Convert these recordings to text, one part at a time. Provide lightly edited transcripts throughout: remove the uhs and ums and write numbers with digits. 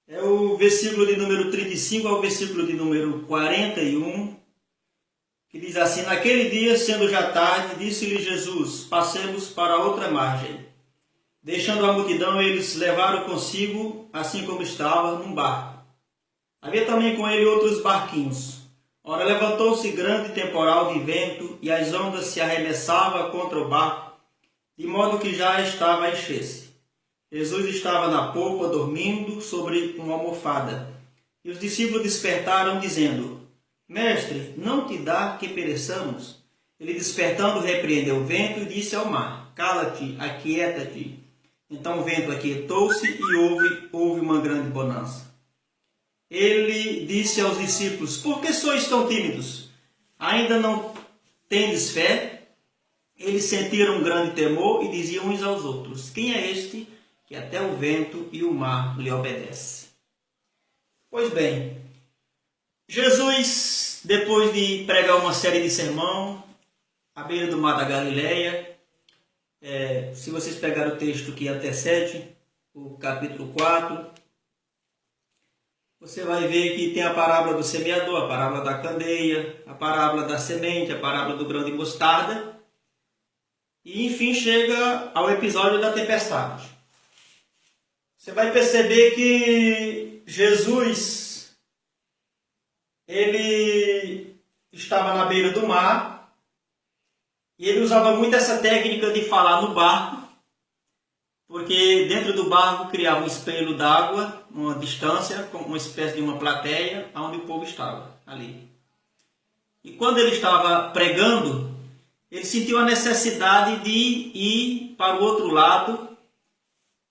É o versículo de número 35 ao versículo de número 41, que diz assim: Naquele dia, sendo já tarde, disse-lhe Jesus: Passemos para outra margem. Deixando a multidão, eles levaram consigo, assim como estava, num barco. Havia também com ele outros barquinhos. Ora, levantou-se grande temporal de vento, e as ondas se arremessavam contra o barco, de modo que já estava a encher-se. Jesus estava na polpa, dormindo sobre uma almofada. E os discípulos despertaram, dizendo: Mestre, não te dá que pereçamos? Ele, despertando, repreendeu o vento e disse ao mar: Cala-te, aquieta-te. Então o vento aquietou-se e houve uma grande bonança. Ele disse aos discípulos: Por que sois tão tímidos? Ainda não tendes fé? Eles sentiram um grande temor e diziam uns aos outros: Quem é este que até o vento e o mar lhe obedecem? Pois bem, Jesus, depois de pregar uma série de sermão à beira do mar da Galileia, se vocês pegarem o texto que antecede, o capítulo 4, você vai ver que tem a parábola do semeador, a parábola da candeia, a parábola da semente, a parábola do grão de mostarda, e enfim chega ao episódio da tempestade. Você vai perceber que Jesus, ele estava na beira do mar, e ele usava muito essa técnica de falar no barco, porque dentro do barco criava um espelho d'água, uma distância, uma espécie de uma plateia, onde o povo estava ali. E quando ele estava pregando, ele sentiu a necessidade de ir para o outro lado,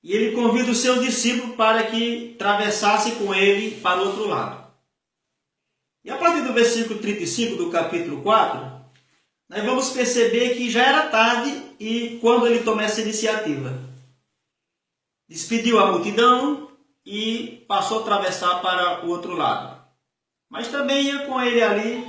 e ele convida os seus discípulos para que atravessassem com ele para o outro lado. E a partir do versículo 35 do capítulo 4, nós vamos perceber que já era tarde e quando ele tomou essa iniciativa. Despediu a multidão e passou a atravessar para o outro lado. Mas também ia com ele ali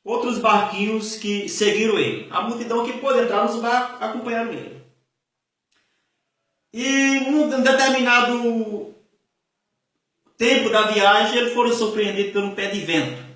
outros barquinhos que seguiram ele. A multidão que pôde entrar nos barcos acompanharam ele. E num determinado tempo da viagem, eles foram surpreendidos por um pé de vento.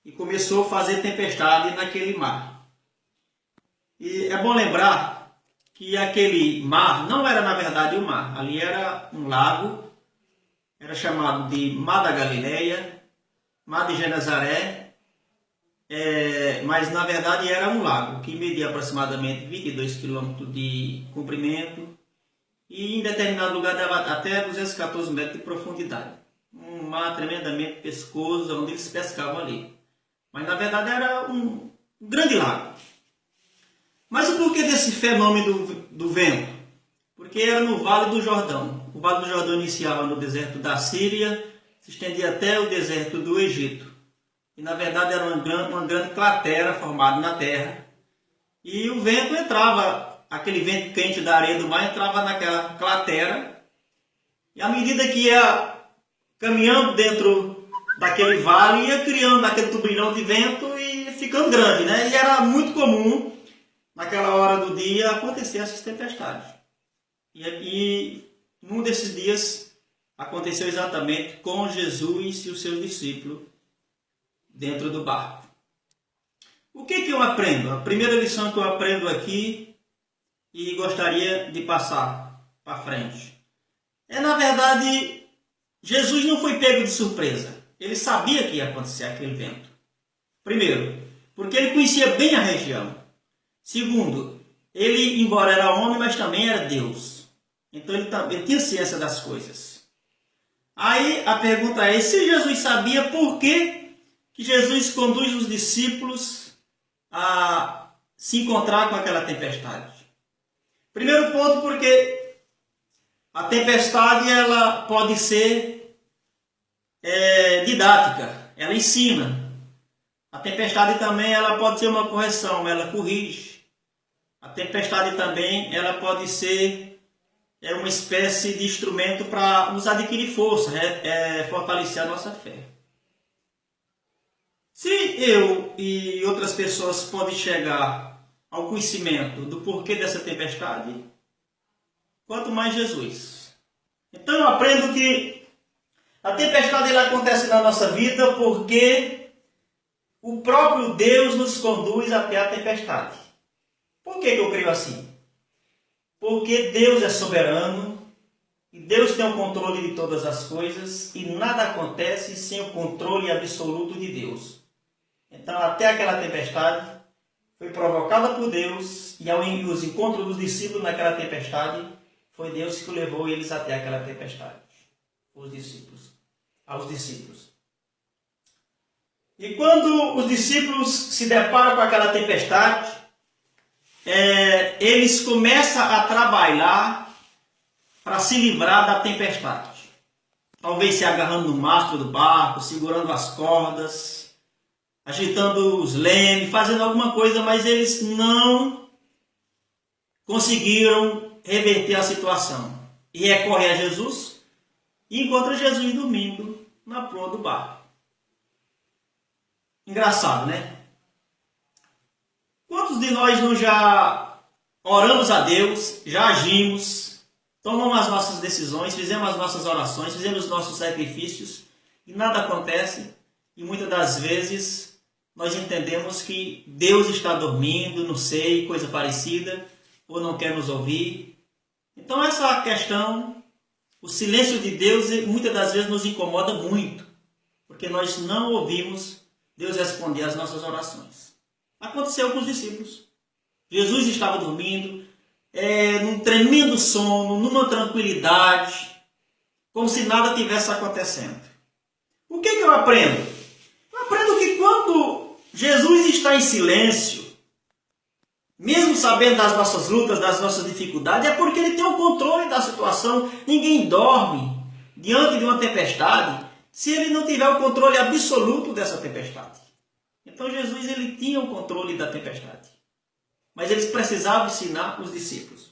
E começou a fazer tempestade naquele mar. E é bom lembrar que aquele mar não era na verdade um mar. Ali era um lago, era chamado de Mar da Galileia, Mar de Genezaré, mas na verdade era um lago que media aproximadamente 22 km de comprimento e em determinado lugar dava até 214 metros de profundidade. Um mar tremendamente pescoso, onde eles pescavam ali. Mas na verdade era um grande lago. Mas o porquê desse fenômeno do vento? Porque era no Vale do Jordão. O Vale do Jordão iniciava no deserto da Síria, se estendia até o deserto do Egito. E na verdade era uma grande cratera formada na terra. E o vento entrava, aquele vento quente da areia do mar entrava naquela cratera. E à medida que ia caminhando dentro daquele vale, ia criando aquele turbilhão de vento e ficando grande, né? E era muito comum, naquela hora do dia, acontecer essas tempestades. E num desses dias, aconteceu exatamente com Jesus e os seus discípulos dentro do barco. O que eu aprendo? A primeira lição que eu aprendo aqui, e gostaria de passar para frente, na verdade, Jesus não foi pego de surpresa. Ele sabia que ia acontecer aquele vento. Primeiro, porque ele conhecia bem a região. Segundo, ele, embora era homem, mas também era Deus. Então ele tinha ciência das coisas. Aí a pergunta é, se Jesus sabia, por que Jesus conduz os discípulos a se encontrar com aquela tempestade? Primeiro ponto, porque a tempestade ela pode ser didática, ela ensina. A tempestade também ela pode ser uma correção, ela corrige. A tempestade também ela pode ser uma espécie de instrumento para nos adquirir força, fortalecer a nossa fé. Se eu e outras pessoas podem chegar ao conhecimento do porquê dessa tempestade, quanto mais Jesus. Então eu aprendo que A tempestade ela acontece na nossa vida porque o próprio Deus nos conduz até a tempestade. Por que eu creio assim? Porque Deus é soberano e Deus tem o controle de todas as coisas e nada acontece sem o controle absoluto de Deus. Então, até aquela tempestade foi provocada por Deus e os encontros dos discípulos naquela tempestade foi Deus que levou eles até aquela tempestade. Aos discípulos. E quando os discípulos se deparam com aquela tempestade, eles começam a trabalhar para se livrar da tempestade. Talvez se agarrando no mastro do barco, segurando as cordas, agitando os lemes, fazendo alguma coisa, mas eles não conseguiram reverter a situação. E recorrem a Jesus e encontram Jesus dormindo na proa do barco. Engraçado, né? Quantos de nós não já oramos a Deus, já agimos, tomamos as nossas decisões, fizemos as nossas orações, fizemos os nossos sacrifícios e nada acontece e muitas das vezes nós entendemos que Deus está dormindo, não sei, coisa parecida, ou não quer nos ouvir. Então essa questão, o silêncio de Deus muitas das vezes nos incomoda muito, porque nós não ouvimos Deus responder às nossas orações. Aconteceu com os discípulos. Jesus estava dormindo, num tremendo sono, numa tranquilidade, como se nada tivesse acontecendo. O que eu aprendo? Eu aprendo que quando Jesus está em silêncio, mesmo sabendo das nossas lutas, das nossas dificuldades, é porque Ele tem o controle da situação. Ninguém dorme diante de uma tempestade se Ele não tiver o controle absoluto dessa tempestade. Então Jesus ele tinha o controle da tempestade. Mas eles precisavam ensinar os discípulos.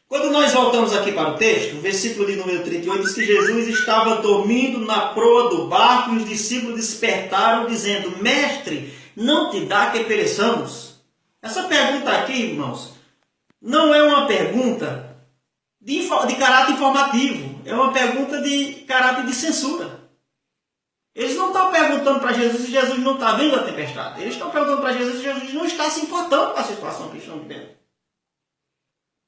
Quando nós voltamos aqui para o texto, o versículo de número 38 diz que Jesus estava dormindo na proa do barco e os discípulos despertaram dizendo: Mestre, não te dá que pereçamos? Essa pergunta aqui, irmãos, não é uma pergunta de caráter informativo. É uma pergunta de caráter de censura. Eles não estão perguntando para Jesus se Jesus não está vendo a tempestade. Eles estão perguntando para Jesus se Jesus não está se importando com a situação que estão vivendo.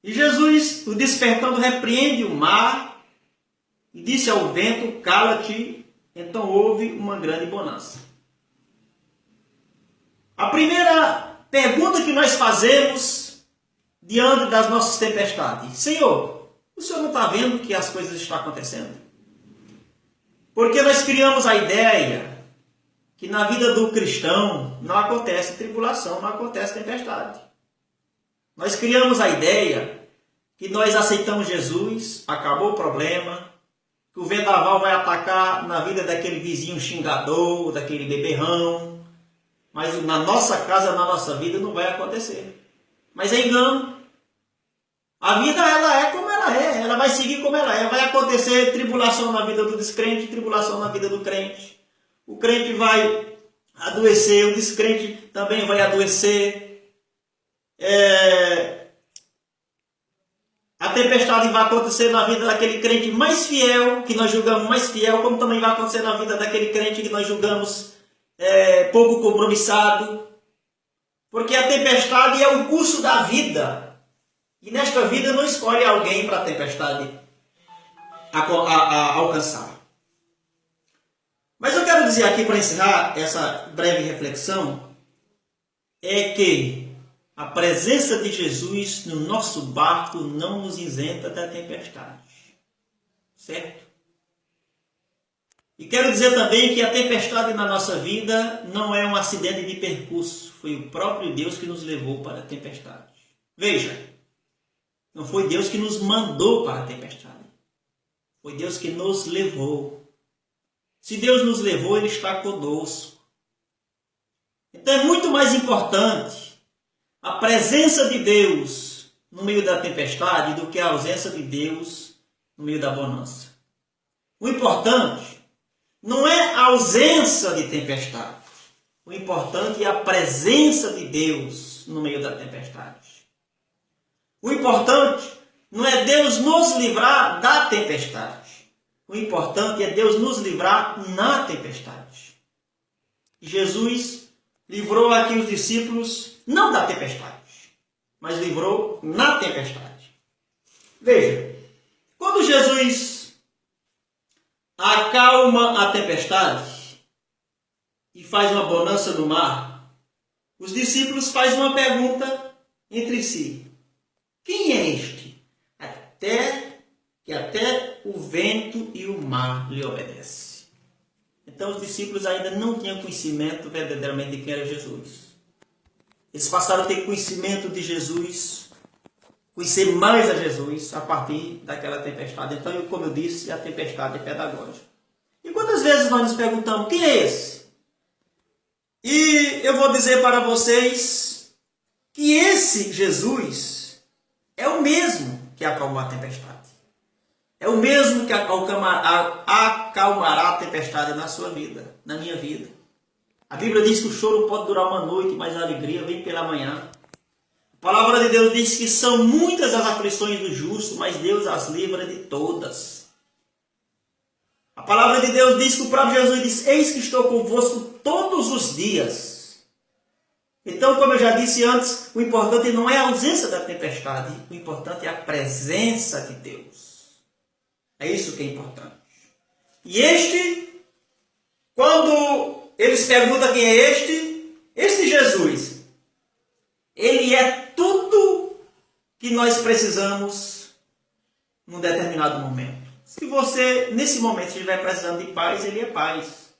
E Jesus, o despertando, repreende o mar e disse ao vento: cala-te. Então houve uma grande bonança. A primeira pergunta que nós fazemos diante das nossas tempestades: Senhor, o Senhor não está vendo que as coisas estão acontecendo? Porque nós criamos a ideia que na vida do cristão não acontece tribulação, não acontece tempestade. Nós criamos a ideia que nós aceitamos Jesus, acabou o problema, que o vendaval vai atacar na vida daquele vizinho xingador, daquele beberrão, mas na nossa casa, na nossa vida não vai acontecer. Mas é engano. A vida ela é como ela é, ela vai seguir como ela é. Vai acontecer tribulação na vida do descrente, tribulação na vida do crente. O crente vai adoecer, o descrente também vai adoecer. A tempestade vai acontecer na vida daquele crente mais fiel, que nós julgamos mais fiel, como também vai acontecer na vida daquele crente que nós julgamos pouco compromissado. Porque a tempestade é o curso da vida. E nesta vida não escolhe alguém para a tempestade alcançar. Mas eu quero dizer aqui, para encerrar essa breve reflexão, é que a presença de Jesus no nosso barco não nos isenta da tempestade. Certo? E quero dizer também que a tempestade na nossa vida não é um acidente de percurso. Foi o próprio Deus que nos levou para a tempestade. Veja. Não foi Deus que nos mandou para a tempestade. Foi Deus que nos levou. Se Deus nos levou, Ele está conosco. Então é muito mais importante a presença de Deus no meio da tempestade do que a ausência de Deus no meio da bonança. O importante não é a ausência de tempestade. O importante é a presença de Deus no meio da tempestade. O importante não é Deus nos livrar da tempestade. O importante é Deus nos livrar na tempestade. E Jesus livrou aqui os discípulos não da tempestade, mas livrou na tempestade. Veja, quando Jesus acalma a tempestade e faz uma bonança no mar, os discípulos fazem uma pergunta entre si. Quem é este? Até o vento e o mar lhe obedecem. Então os discípulos ainda não tinham conhecimento verdadeiramente de quem era Jesus. Eles passaram a ter conhecimento de Jesus, conhecer mais a Jesus a partir daquela tempestade. Então, como eu disse, a tempestade é pedagógica. E quantas vezes nós nos perguntamos, quem é esse? E eu vou dizer para vocês que esse Jesus é o mesmo que acalmou a tempestade. É o mesmo que acalmará a tempestade na sua vida, na minha vida. A Bíblia diz que o choro pode durar uma noite, mas a alegria vem pela manhã. A palavra de Deus diz que são muitas as aflições do justo, mas Deus as livra de todas. A palavra de Deus diz que o próprio Jesus diz, eis que estou convosco todos os dias. Então, como eu já disse antes, o importante não é a ausência da tempestade, o importante é a presença de Deus. É isso que é importante. E este, quando eles perguntam quem é este Jesus, ele é tudo que nós precisamos num determinado momento. Se você, nesse momento, estiver precisando de paz, ele é paz.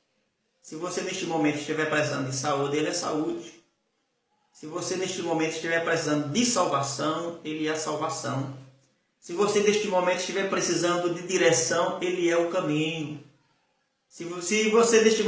Se você, neste momento, estiver precisando de saúde, ele é saúde. Se você, neste momento, estiver precisando de salvação, ele é a salvação. Se você, neste momento, estiver precisando de direção, ele é o caminho. Se você, neste momento,